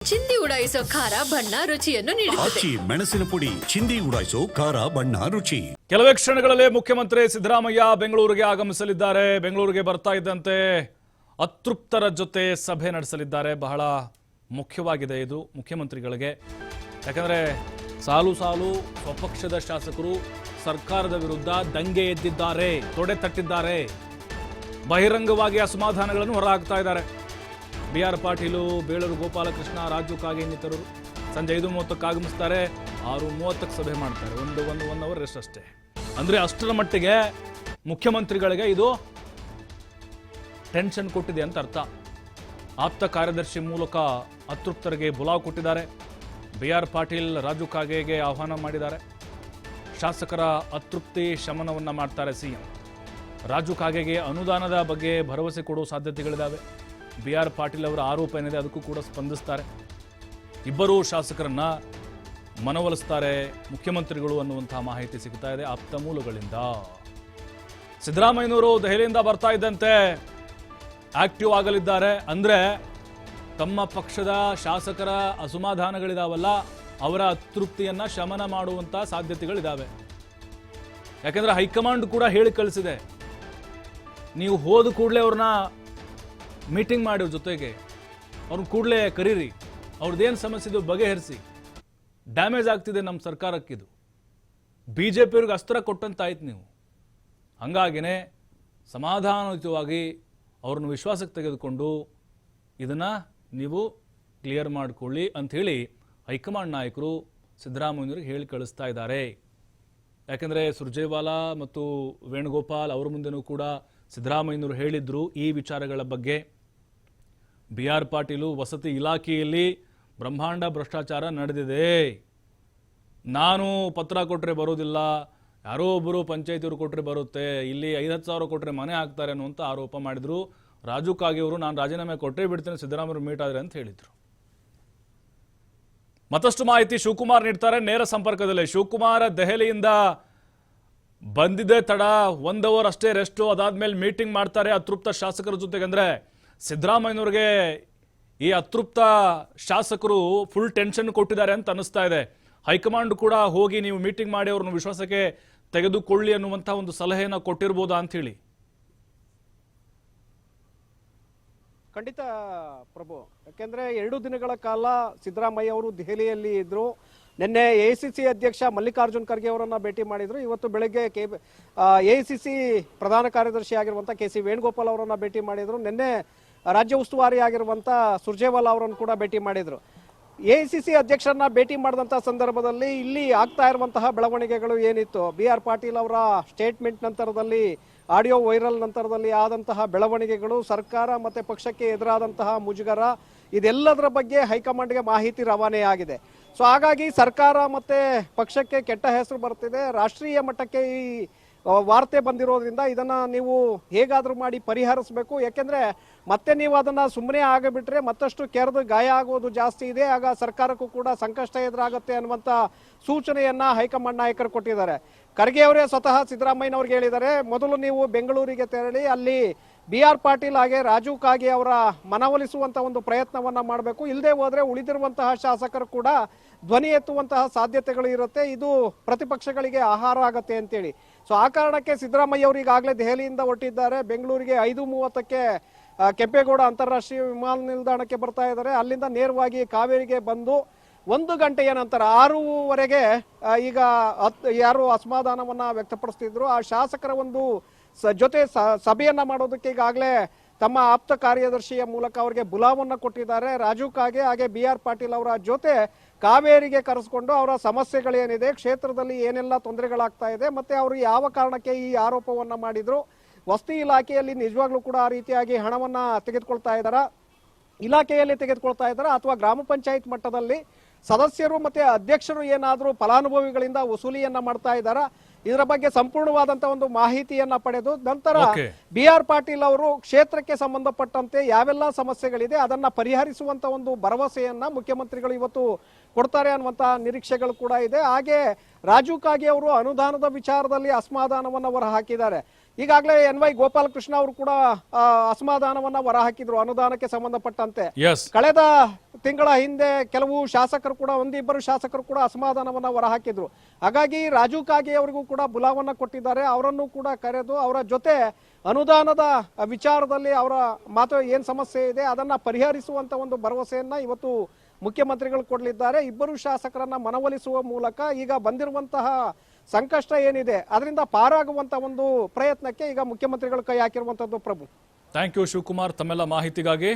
ಚಿಂದಿ ಉಡಾಯಿಸೋ ಖಾರ ಬಣ್ಣ ರುಚಿಯನ್ನು ನೀಡುತ್ತದೆ. ಮೆಣಸಿನ ಪುಡಿ ಚಿಂದಿ ಉಡಾಯಿಸೋ ಖಾರ ಬಣ್ಣ ರುಚಿ. ಕೆಲವೇ ಕ್ಷಣಗಳಲ್ಲಿ ಮುಖ್ಯಮಂತ್ರಿ ಸಿದ್ದರಾಮಯ್ಯ ಬೆಂಗಳೂರಿಗೆ ಆಗಮಿಸಲಿದ್ದಾರೆ. ಬೆಂಗಳೂರಿಗೆ ಬರ್ತಾ ಇದ್ದಂತೆ ಅತೃಪ್ತರ ಜೊತೆ ಸಭೆ ನಡೆಸಲಿದ್ದಾರೆ. ಬಹಳ ಮುಖ್ಯವಾಗಿದೆ ಇದು ಮುಖ್ಯಮಂತ್ರಿಗಳಿಗೆ. ಯಾಕಂದ್ರೆ ಸಾಲು ಸಾಲು ಸ್ವಪಕ್ಷದ ಶಾಸಕರು ಸರ್ಕಾರದ ವಿರುದ್ಧ ದಂಗೆ ಎದ್ದಿದ್ದಾರೆ, ತೊಡೆ ತಟ್ಟಿದ್ದಾರೆ, ಬಹಿರಂಗವಾಗಿ ಅಸಮಾಧಾನಗಳನ್ನು ಹೊರಹಾಕ್ತಾ ಇದ್ದಾರೆ. ಬಿ.ಆರ್. ಪಾಟೀಲು, ಬೇಳೂರು ಗೋಪಾಲಕೃಷ್ಣ, ರಾಜು ಕಾಗೆ ಇನ್ನಿತರರು ಸಂಜೆ 5:30ಕ್ಕೆ ಆಗಮಿಸ್ತಾರೆ. 6:30ಕ್ಕೆ ಸಭೆ ಮಾಡ್ತಾರೆ. ಒನ್ ಅವರ್ ರೆಸ್ಟ್ ಅಷ್ಟೇ. ಅಂದ್ರೆ ಅಷ್ಟರ ಮಟ್ಟಿಗೆ ಮುಖ್ಯಮಂತ್ರಿಗಳಿಗೆ ಇದು ಟೆನ್ಷನ್ ಕೊಟ್ಟಿದೆ ಅಂತ ಅರ್ಥ. ಆಪ್ತ ಕಾರ್ಯದರ್ಶಿ ಮೂಲಕ ಅತೃಪ್ತರಿಗೆ ಬುಲಾವ್ ಕೊಟ್ಟಿದ್ದಾರೆ. ಬಿ.ಆರ್. ಪಾಟೀಲ್ ರಾಜು ಕಾಗೆಗೆ ಆಹ್ವಾನ ಮಾಡಿದ್ದಾರೆ. ಶಾಸಕರ ಅತೃಪ್ತಿ ಶಮನವನ್ನ ಮಾಡ್ತಾರೆ ಸಿಎಂ. ರಾಜು ಕಾಗೆಗೆ ಅನುದಾನದ ಬಗ್ಗೆ ಭರವಸೆ ಕೊಡುವ ಸಾಧ್ಯತೆಗಳಿದ್ದಾವೆ. ಬಿ.ಆರ್. ಪಾಟೀಲ್ ಅವರ ಆರೋಪ ಏನಿದೆ ಅದಕ್ಕೂ ಕೂಡ ಸ್ಪಂದಿಸ್ತಾರೆ. ಇಬ್ಬರೂ ಶಾಸಕರನ್ನ ಮನವೊಲಿಸ್ತಾರೆ ಮುಖ್ಯಮಂತ್ರಿಗಳು ಅನ್ನುವಂತಹ ಮಾಹಿತಿ ಸಿಗ್ತಾ ಇದೆ ಆಪ್ತ ಮೂಲಗಳಿಂದ. ಸಿದ್ದರಾಮಯ್ಯನವರು ದೆಹಲಿಯಿಂದ ಬರ್ತಾ ಇದ್ದಂತೆ ಆಕ್ಟಿವ್ ಆಗಲಿದ್ದಾರೆ. ಅಂದ್ರೆ ತಮ್ಮ ಪಕ್ಷದ ಶಾಸಕರ ಅಸಮಾಧಾನಗಳಿದಾವಲ್ಲ, ಅವರ ಅತೃಪ್ತಿಯನ್ನ ಶಮನ ಮಾಡುವಂತ ಸಾಧ್ಯತೆಗಳಿದಾವೆ. ಯಾಕಂದ್ರೆ ಹೈಕಮಾಂಡ್ ಕೂಡ ಹೇಳಿ ಕಳಿಸಿದೆ, ನೀವು ಹೋದ ಕೂಡಲೇ ಅವ್ರನ್ನ ಮೀಟಿಂಗ್ ಮಾಡಿ ಜೊತೆಗೆ ಅವ್ರನ್ನ ಕೂಡಲೇ ಕರೀರಿ, ಅವ್ರದ್ದೇನು ಸಮಸ್ಯೆ ಇದು ಬಗೆಹರಿಸಿ, ಡ್ಯಾಮೇಜ್ ಆಗ್ತಿದೆ ನಮ್ಮ ಸರ್ಕಾರಕ್ಕಿದು. ಬಿಜೆಪಿಯವ್ರಿಗೆ ಅಸ್ತ್ರ ಕೊಟ್ಟಂತಾಯ್ತು ನೀವು. ಹಂಗಾಗಿನೇ ಸಮಾಧಾನಯುತವಾಗಿ ಅವ್ರನ್ನ ವಿಶ್ವಾಸಕ್ಕೆ ತೆಗೆದುಕೊಂಡು ಇದನ್ನ ನೀವು ಕ್ಲಿಯರ್ ಮಾಡಿಕೊಳ್ಳಿ ಅಂಥೇಳಿ ಹೈಕಮಾಂಡ್ ನಾಯಕರು ಸಿದ್ದರಾಮಯ್ಯವ್ರಿಗೆ ಹೇಳಿ ಕಳಿಸ್ತಾ ಇದ್ದಾರೆ. ಯಾಕಂದರೆ ಸುರ್ಜೇವಾಲಾ ಮತ್ತು ವೇಣುಗೋಪಾಲ್ ಅವರ ಮುಂದೆನೂ ಕೂಡ ಸಿದ್ದರಾಮಯ್ಯನವರು ಹೇಳಿದ್ರು ಈ ವಿಚಾರಗಳ ಬಗ್ಗೆ. ಬಿ.ಆರ್. ಪಾಟೀಲು ವಸತಿ ಇಲಾಖೆಯಲ್ಲಿ ಬ್ರಹ್ಮಾಂಡ ಭ್ರಷ್ಟಾಚಾರ ನಡೆದಿದೆ, ನಾನು ಪತ್ರ ಕೊಟ್ಟರೆ ಬರೋದಿಲ್ಲ, ಯಾರೋ ಒಬ್ಬರು ಪಂಚಾಯತಿಯವರು ಕೊಟ್ಟರೆ ಬರುತ್ತೆ, ಇಲ್ಲಿ 5-10 ಸಾವಿರ ಕೊಟ್ಟರೆ ಮನೆ ಹಾಕ್ತಾರೆ ಅನ್ನುವಂಥ ಆರೋಪ ಮಾಡಿದ್ರು. ರಾಜು ಕಾಗೆ ಅವರು ನಾನು ರಾಜೀನಾಮೆ ಕೊಟ್ಟೇ ಬಿಡ್ತೇನೆ ಸಿದ್ದರಾಮಯ್ಯರು ಮೀಟ್ ಆದರೆ ಅಂತ ಹೇಳಿದರು. ಮತ್ತಷ್ಟು ಮಾಹಿತಿ ಶಿವಕುಮಾರ್ ನೀಡ್ತಾರೆ ನೇರ ಸಂಪರ್ಕದಲ್ಲಿ. ಶಿವಕುಮಾರ್, ದೆಹಲಿಯಿಂದ ಬಂದಿದೆ ತಡ, 1 ಅವರ್ ಅಷ್ಟೇ ರೆಸ್ಟು, ಅದಾದ್ಮೇಲೆ ಮೀಟಿಂಗ್ ಮಾಡ್ತಾರೆ ಅತೃಪ್ತ ಶಾಸಕರ ಜೊತೆಗೆ. ಅಂದ್ರೆ ಸಿದ್ದರಾಮಯ್ಯನವ್ರಿಗೆ ಈ ಅತೃಪ್ತ ಶಾಸಕರು ಫುಲ್ ಟೆನ್ಷನ್ ಕೊಟ್ಟಿದ್ದಾರೆ ಅಂತ ಅನಿಸ್ತಾ ಇದೆ. ಹೈಕಮಾಂಡ್ ಕೂಡ ಹೋಗಿ ನೀವು ಮೀಟಿಂಗ್ ಮಾಡಿ ಅವ್ರನ್ನ ವಿಶ್ವಾಸಕ್ಕೆ ತೆಗೆದುಕೊಳ್ಳಿ ಅನ್ನುವಂಥ ಒಂದು ಸಲಹೆಯನ್ನ ಕೊಟ್ಟಿರ್ಬೋದಾ ಅಂತ ಹೇಳಿ. ಖಂಡಿತ ಪ್ರಭು, ಯಾಕೆಂದ್ರೆ 2 ದಿನಗಳ ಕಾಲ ಸಿದ್ದರಾಮಯ್ಯ ಅವರು ದೆಹಲಿಯಲ್ಲಿ ಇದ್ರು. ನಿನ್ನೆ ಎಐಸಿಸಿ ಅಧ್ಯಕ್ಷ ಮಲ್ಲಿಕಾರ್ಜುನ್ ಖರ್ಗೆ ಅವರನ್ನ ಭೇಟಿ ಮಾಡಿದ್ರು. ಇವತ್ತು ಬೆಳಗ್ಗೆ ಎಐಸಿಸಿ ಪ್ರಧಾನ ಕಾರ್ಯದರ್ಶಿ ಆಗಿರುವಂತಹ ಕೆ.ಸಿ. ವೇಣುಗೋಪಾಲ್ ಅವರನ್ನ ಭೇಟಿ ಮಾಡಿದ್ರು. ನಿನ್ನೆ ರಾಜ್ಯ ಉಸ್ತುವಾರಿ ಆಗಿರುವಂತ ಸುರ್ಜೇವಾಲಾ ಅವರನ್ನು ಕೂಡ ಭೇಟಿ ಮಾಡಿದ್ರು. ಎಐಸಿಸಿ ಅಧ್ಯಕ್ಷರನ್ನ ಭೇಟಿ ಮಾಡಿದಂತ ಸಂದರ್ಭದಲ್ಲಿ ಇಲ್ಲಿ ಆಗ್ತಾ ಇರುವಂತಹ ಬೆಳವಣಿಗೆಗಳು ಏನಿತ್ತು, ಬಿ.ಆರ್. ಪಾಟೀಲ್ ಅವರ ಸ್ಟೇಟ್ಮೆಂಟ್ ನಂತರದಲ್ಲಿ, ಆಡಿಯೋ ವೈರಲ್ ನಂತರದಲ್ಲಿ ಆದಂತಹ ಬೆಳವಣಿಗೆಗಳು, ಸರ್ಕಾರ ಮತ್ತೆ ಪಕ್ಷಕ್ಕೆ ಎದುರಾದಂತಹ ಮುಜುಗರ, ಇದೆಲ್ಲದರ ಬಗ್ಗೆ ಹೈಕಮಾಂಡ್ಗೆ ಮಾಹಿತಿ ರವಾನೆ ಆಗಿದೆ. ಸೊ ಹಾಗಾಗಿ ಸರ್ಕಾರ ಮತ್ತೆ ಪಕ್ಷಕ್ಕೆ ಕೆಟ್ಟ ಹೆಸರು ಬರ್ತಿದೆ. ರಾಷ್ಟ್ರೀಯ ಮಟ್ಟಕ್ಕೆ ಈ ವಾರ್ತೆ ಬಂದಿರೋದ್ರಿಂದ ಇದನ್ನ ನೀವು ಹೇಗಾದ್ರೂ ಮಾಡಿ ಪರಿಹರಿಸಬೇಕು. ಯಾಕೆಂದ್ರೆ ಮತ್ತೆ ನೀವು ಅದನ್ನ ಸುಮ್ಮನೆ ಆಗಿಬಿಟ್ರೆ ಮತ್ತಷ್ಟು ಕೆರೆದು ಗಾಯ ಆಗೋದು ಜಾಸ್ತಿ ಇದೆ, ಆಗ ಸರ್ಕಾರಕ್ಕೂ ಕೂಡ ಸಂಕಷ್ಟ ಎದುರಾಗುತ್ತೆ ಅನ್ನುವಂತ ಸೂಚನೆಯನ್ನ ಹೈಕಮಾಂಡ್ ನಾಯಕರು ಕೊಟ್ಟಿದ್ದಾರೆ. ಖರ್ಗೆ ಅವರೇ ಸ್ವತಃ ಸಿದ್ದರಾಮಯ್ಯನವ್ರಿಗೆ ಹೇಳಿದ್ದಾರೆ, ಮೊದಲು ನೀವು ಬೆಂಗಳೂರಿಗೆ ತೆರಳಿ ಅಲ್ಲಿ ಬಿ.ಆರ್. ಪಾಟೀಲ್ ಹಾಗೆ ರಾಜು ಕಾಗೆ ಅವರ ಮನವೊಲಿಸುವಂತ ಒಂದು ಪ್ರಯತ್ನವನ್ನ ಮಾಡಬೇಕು. ಇಲ್ಲದೆ ಹೋದ್ರೆ ಉಳಿದಿರುವಂತಹ ಶಾಸಕರು ಕೂಡ ಧ್ವನಿ ಎತ್ತುವಂತಹ ಸಾಧ್ಯತೆಗಳು ಇರುತ್ತೆ, ಇದು ಪ್ರತಿಪಕ್ಷಗಳಿಗೆ ಆಹಾರ ಆಗತ್ತೆ ಅಂತೇಳಿ. ಸೊ ಆ ಕಾರಣಕ್ಕೆ ಸಿದ್ದರಾಮಯ್ಯ ಅವರು ಈಗಾಗಲೇ ದೆಹಲಿಯಿಂದ ಹೊರಟಿದ್ದಾರೆ. ಬೆಂಗಳೂರಿಗೆ 5:30ಕ್ಕೆ ಕೆಂಪೇಗೌಡ ಅಂತಾರಾಷ್ಟ್ರೀಯ ವಿಮಾನ ನಿಲ್ದಾಣಕ್ಕೆ ಬರ್ತಾ ಇದ್ದಾರೆ. ಅಲ್ಲಿಂದ ನೇರವಾಗಿ ಕಾವೇರಿಗೆ ಬಂದು 1 ಗಂಟೆಯ ನಂತರ 6:00ವರೆಗೆ ಈಗ ಯಾರು ಅಸಮಾಧಾನವನ್ನ ವ್ಯಕ್ತಪಡಿಸ್ತಿದ್ರು ಆ ಶಾಸಕರ ಒಂದು ಜೊತೆ ಸಭೆಯನ್ನ ಮಾಡೋದಕ್ಕೆ ಈಗಾಗಲೇ ತಮ್ಮ ಆಪ್ತ ಕಾರ್ಯದರ್ಶಿಯ ಮೂಲಕ ಅವರಿಗೆ ಬುಲಾವನ್ನ ಕೊಟ್ಟಿದ್ದಾರೆ. ರಾಜು ಕಾಗೆ ಹಾಗೆ ಬಿ.ಆರ್. ಪಾಟೀಲ್ ಅವರ ಜೊತೆ ಕಾವೇರಿಗೆ ಕರೆಸ್ಕೊಂಡು ಅವರ ಸಮಸ್ಯೆಗಳೇನಿದೆ, ಕ್ಷೇತ್ರದಲ್ಲಿ ಏನೆಲ್ಲ ತೊಂದರೆಗಳಾಗ್ತಾ ಇದೆ, ಮತ್ತೆ ಅವರು ಯಾವ ಕಾರಣಕ್ಕೆ ಈ ಆರೋಪವನ್ನ ಮಾಡಿದ್ರು, ವಸತಿ ಇಲಾಖೆಯಲ್ಲಿ ನಿಜವಾಗ್ಲೂ ಕೂಡ ಆ ರೀತಿಯಾಗಿ ಹಣವನ್ನ ತೆಗೆದುಕೊಳ್ತಾ ಇಲಾಖೆಯಲ್ಲಿ ತೆಗೆದುಕೊಳ್ತಾ ಇದ್ದಾರಾ ಅಥವಾ ಗ್ರಾಮ ಪಂಚಾಯತ್ ಮಟ್ಟದಲ್ಲಿ ಸದಸ್ಯರು ಮತ್ತೆ ಅಧ್ಯಕ್ಷರು ಏನಾದರೂ ಫಲಾನುಭವಿಗಳಿಂದ ವಸೂಲಿಯನ್ನ ಮಾಡ್ತಾ ಇದ್ದಾರಾ, ಇದರ ಬಗ್ಗೆ ಸಂಪೂರ್ಣವಾದಂತಹ ಒಂದು ಮಾಹಿತಿಯನ್ನ ಪಡೆದು ನಂತರ ಬಿ.ಆರ್. ಪಾಟೀಲ್ ಅವರು ಕ್ಷೇತ್ರಕ್ಕೆ ಸಂಬಂಧಪಟ್ಟಂತೆ ಯಾವೆಲ್ಲ ಸಮಸ್ಯೆಗಳಿದೆ ಅದನ್ನ ಪರಿಹರಿಸುವಂತ ಒಂದು ಭರವಸೆಯನ್ನ ಮುಖ್ಯಮಂತ್ರಿಗಳು ಇವತ್ತು ಕೊಡ್ತಾರೆ ಅನ್ನುವಂತಹ ನಿರೀಕ್ಷೆಗಳು ಕೂಡ ಇದೆ. ಹಾಗೆ ರಾಜು ಕಾಗೆ ಅವರು ಅನುದಾನದ ವಿಚಾರದಲ್ಲಿ ಅಸಮಾಧಾನವನ್ನು ಹೊರ ಹಾಕಿದ್ದಾರೆ. ಈಗಾಗಲೇ NY ಗೋಪಾಲಕೃಷ್ಣ ಅವರು ಕೂಡ ಅಸಮಾಧಾನವನ್ನ ಹೊರಹಾಕಿದ್ರು ಅನುದಾನಕ್ಕೆ ಸಂಬಂಧಪಟ್ಟಂತೆ. ಎಸ್ ಕಳೆದ ತಿಂಗಳ ಹಿಂದೆ ಕೆಲವು ಶಾಸಕರು ಕೂಡ ಒಂದಿಬ್ಬರು ಶಾಸಕರು ಕೂಡ ಅಸಮಾಧಾನವನ್ನ ಹೊರಹಾಕಿದ್ರು. ಹಾಗಾಗಿ ರಾಜು ಕಾಗೆ ಅವರಿಗೂ ಕೂಡ ಬುಲಾವನ್ನ ಕೊಟ್ಟಿದ್ದಾರೆ. ಅವರನ್ನು ಕೂಡ ಕರೆದು ಅವರ ಜೊತೆ ಅನುದಾನದ ವಿಚಾರದಲ್ಲಿ ಅವರ ಮಾತು ಏನ್ ಸಮಸ್ಯೆ ಇದೆ ಅದನ್ನ ಪರಿಹರಿಸುವಂತ ಒಂದು ಭರವಸೆಯನ್ನ ಇವತ್ತು ಮುಖ್ಯಮಂತ್ರಿಗಳು ಕೊಡಲಿದ್ದಾರೆ. ಇಬ್ಬರು ಶಾಸಕರನ್ನ ಮನವೊಲಿಸುವ ಮೂಲಕ ಈಗ ಬಂದಿರುವಂತಹ ಸಂಕಷ್ಟ ಏನಿದೆ ಅದರಿಂದ ಪಾರಾಗುವಂತ ಒಂದು ಪ್ರಯತ್ನಕ್ಕೆ ಈಗ ಮುಖ್ಯಮಂತ್ರಿಗಳು ಕೈ ಹಾಕಿರುವಂತದ್ದು. ಪ್ರಭು, ಥ್ಯಾಂಕ್ ಯು ಶಿವಕುಮಾರ್ ತಮ್ಮೆಲ್ಲ ಮಾಹಿತಿಗಾಗಿ.